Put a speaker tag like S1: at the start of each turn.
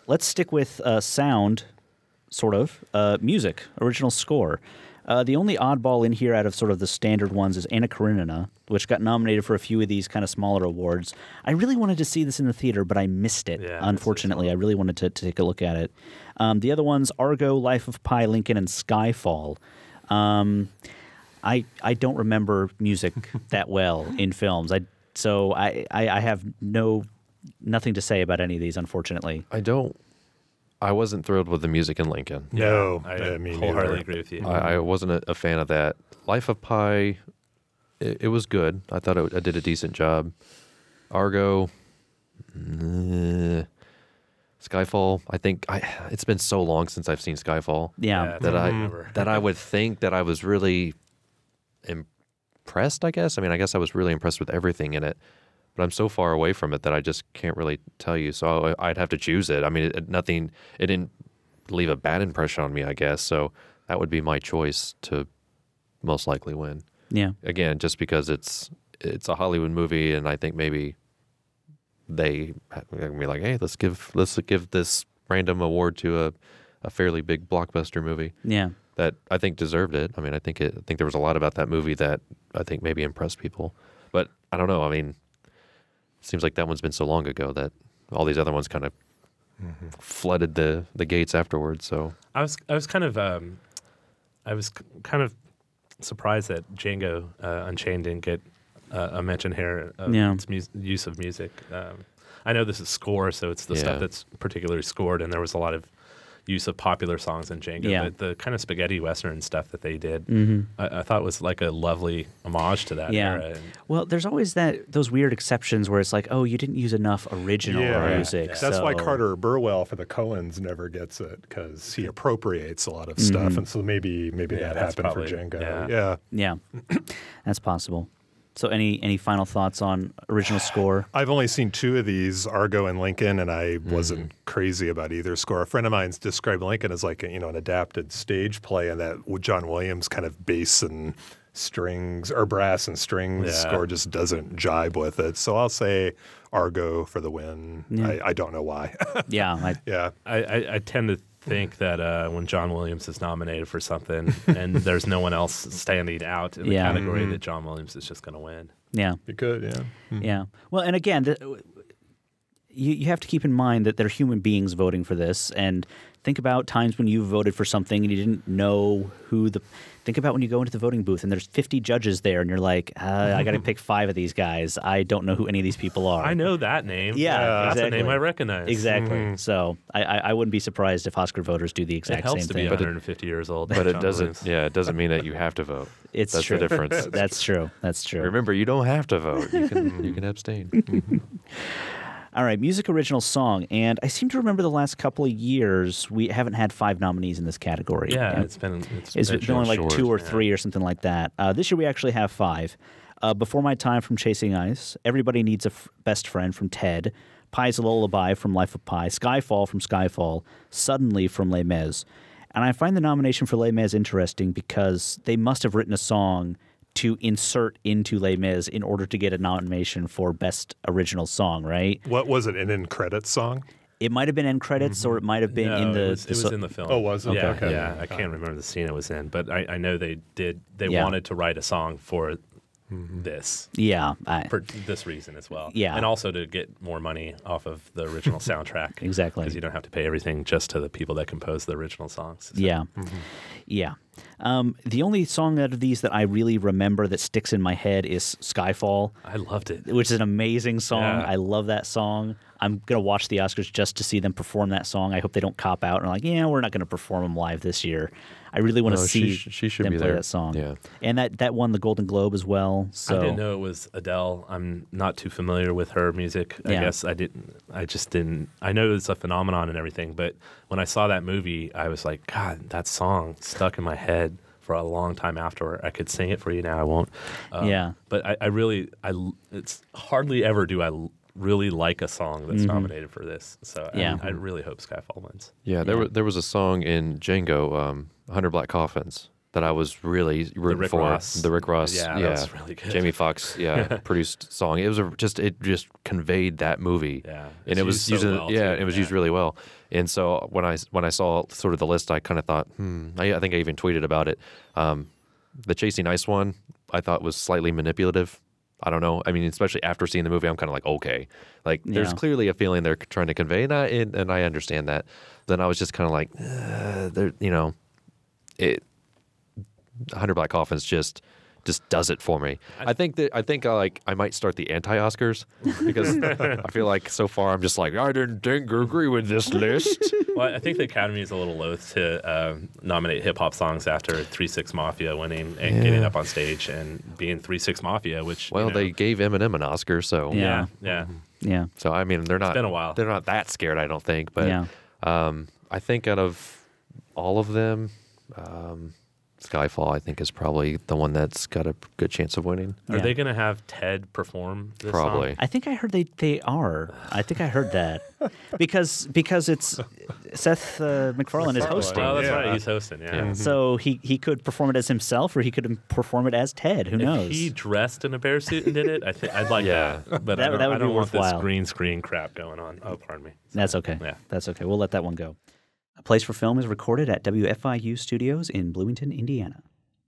S1: let's stick with sound, sort of, music, original score. The only oddball in here out of sort of the standard ones is Anna Karenina, which got nominated for a few of these kind of smaller awards. I really wanted to see this in the theater, but I missed it, unfortunately. I really wanted to take a look at it. The other ones, Argo, Life of Pi, Lincoln, and Skyfall. I don't remember music that well in films. So I have nothing to say about any of these, unfortunately.
S2: I wasn't thrilled with the music in Lincoln.
S3: No,
S4: I wholeheartedly agree with you.
S2: I wasn't a fan of that. Life of Pi, it was good. I thought I did a decent job. Argo, Skyfall. I think it's been so long since I've seen Skyfall.
S1: Yeah,
S2: that I would think that I was really impressed. I guess. I mean, I guess I was really impressed with everything in it. But I'm so far away from it that I just can't really tell you. So I'd have to choose it. I mean, it didn't leave a bad impression on me, I guess. So that would be my choice to most likely win.
S1: Yeah.
S2: Again, just because it's a Hollywood movie, and I think maybe they be like, hey, let's give this random award to a fairly big blockbuster movie.
S1: Yeah.
S2: That I think deserved it. I mean, I think there was a lot about that movie that I think maybe impressed people. But I don't know. I mean, seems like that one's been so long ago that all these other ones kind of flooded the gates afterwards. So
S4: I was kind of surprised that Django Unchained didn't get a mention here of its use of music. I know this is score, so it's the stuff that's particularly scored, and there was a lot of use of popular songs in Django, but the kind of spaghetti western stuff that they did, I thought was like a lovely homage to that era.
S1: Well, there's always those weird exceptions where it's like, oh, you didn't use enough original music.
S3: Yeah. That's why Carter Burwell for the Coens never gets it, because he appropriates a lot of stuff, and so maybe that happened for Django.
S1: Yeah, that's possible. So any final thoughts on original score?
S3: I've only seen two of these, Argo and Lincoln, and I wasn't crazy about either score. A friend of mine's described Lincoln as like an adapted stage play, and that John Williams kind of bass and strings or brass and strings score just doesn't jibe with it. So I'll say Argo for the win. I don't know why.
S4: I tend to think that when John Williams is nominated for something and there's no one else standing out in the category, that John Williams is just going to win.
S1: Yeah.
S3: You could,
S1: Yeah. Well, and again, you have to keep in mind that they're human beings voting for this, and think about times when you voted for something and you didn't know who think about when you go into the voting booth and there's 50 judges there and you're like, I got to pick 5 of these guys. I don't know who any of these people are.
S4: I know that name.
S1: Yeah,
S4: that's
S1: exactly.
S4: a name I recognize.
S1: Exactly. So I wouldn't be surprised if Oscar voters do the exact same thing.
S4: It helps to be 150 years old.
S2: But it doesn't. Yeah, it doesn't mean that you have to vote.
S1: That's
S2: true. The difference.
S1: That's true. That's true.
S2: Remember, you don't have to vote. You can abstain.
S1: All right, music original song. And I seem to remember the last couple of years we haven't had 5 nominees in this category.
S4: Yeah, it's been
S1: only like 2 or 3 or something like that. This year we actually have 5. Before My Time from Chasing Ice, Everybody Needs a Best Friend from Ted, Pi's Lullaby from Life of Pi, Skyfall from Skyfall, Suddenly from Les Mis. And I find the nomination for Les Mis interesting because they must have written a song to insert into Les Mis in order to get a nomination for Best Original Song, right?
S3: What was it, an end credits song?
S1: It might have been end credits, or it might have been in the...
S4: It was in the film.
S3: Oh, was it?
S4: Yeah, yeah. I can't remember the scene it was in, but I know they did. They wanted to write a song for this.
S1: Yeah.
S4: For this reason as well.
S1: Yeah.
S4: And also to get more money off of the original soundtrack.
S1: Exactly.
S4: Because you don't have to pay everything just to the people that compose the original songs. So.
S1: Yeah. Yeah. The only song out of these that I really remember that sticks in my head is Skyfall.
S4: I loved it.
S1: Which is an amazing song.
S4: Yeah.
S1: I love that song. I'm going to watch the Oscars just to see them perform that song. I hope they don't cop out and are like, we're not going to perform them live this year. I really want to see
S2: she should
S1: them
S2: be
S1: play
S2: there.
S1: that song.
S2: Yeah.
S1: And that won the Golden Globe as well. So.
S4: I didn't know it was Adele. I'm not too familiar with her music. I guess I just didn't. I know it's a phenomenon and everything, but when I saw that movie, I was like, God, that song stuck in my head for a long time after. I could sing it for you now. I won't. But I really, it's hardly ever do I really like a song that's nominated for this. So I really hope Skyfall wins.
S2: Yeah, there was a song in Django, 100 Black Coffins, that I was really rooting for.
S4: Ross.
S2: The Rick Ross.
S4: Yeah, that was really good.
S2: Jamie Foxx, produced song. It was it just conveyed that movie.
S4: Yeah,
S2: and it was used used really well. And so when I saw sort of the list, I kind of thought, I think I even tweeted about it. The Chasing Ice one I thought was slightly manipulative. I don't know. I mean, especially after seeing the movie, I'm kind of like, okay, like there's clearly a feeling they're trying to convey, and I understand that. Then I was just kind of like, it. 100 Black Coffins just does it for me. I think I might start the anti-Oscars because I feel like so far I'm just like, I didn't agree with this list.
S4: Well, I think the Academy is a little loath to nominate hip hop songs after 3 6 Mafia winning and getting up on stage and being 3 6 Mafia, which
S2: they gave Eminem an Oscar, so
S4: yeah.
S2: So I mean, they're not.
S4: It's been a while.
S2: They're not that scared, I don't think. But I think out of all of them. Skyfall, I think, is probably the one that's got a good chance of winning.
S4: Are they going to have Ted perform this
S2: Probably.
S4: song?
S1: I think I heard they are. I think I heard that because it's Seth MacFarlane is hosting.
S4: Oh, that's right. He's hosting. Yeah.
S1: So he could perform it as himself, or he could perform it as Ted. Who knows?
S4: If he dressed in a bear suit and did it, I'd like that. But
S1: that would
S4: I don't
S1: be
S4: want this
S1: worthwhile.
S4: green screen crap going on. Oh, pardon me.
S1: That's okay.
S4: Yeah.
S1: That's okay. We'll let that one go. A Place for Film is recorded at WFIU Studios in Bloomington, Indiana.